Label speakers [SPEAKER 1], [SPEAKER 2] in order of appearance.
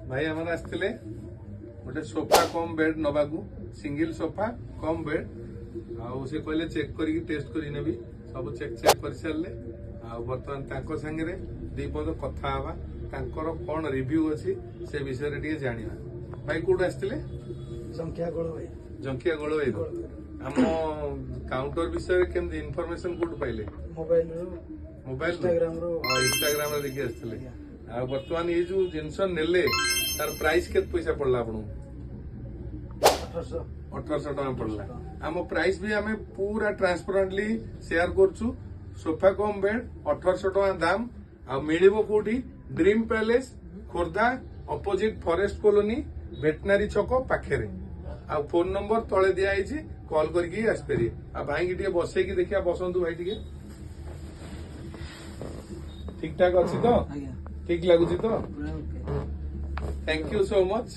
[SPEAKER 1] भाई आम आसते गोटे सोफा कम बेड नवाकू सिंगल सोफा कम बेड आउ कहले चेक करके टेस्ट कर नेबी सब चेक कर सारे बर्तमान सांगे दी पद कथा हवा तांकर कौन रिव्यू अच्छी से विषय टे जाना भाई कौट आसते जंकिया गोल भाई आम काउंटर विषय केमती इनफॉरमेशन कौट पाइले मोबाइल इंस्टाग्राम देखी आसते बर्तमान ये जो जिनस नेले तार प्राइस केत पैसा पड़ला आपन 1800 टका पड़ला आम प्राइस भी आम पूरा ट्रांसपेरेंटली शेयर करछु सोफा कम बेड 1800 टका दाम आ मिलिबो कोठी dream palace Khordha opposite forest colony veterinary छक पाखेरे आ फोन नंबर तले दिया आइछि कॉल करके आसपेरी आ भाई की बसई की देखिया बसंतु भाई टिके ठीक ठाक अच्छी तो ठीक लगुच तो थैंक यू सो मच।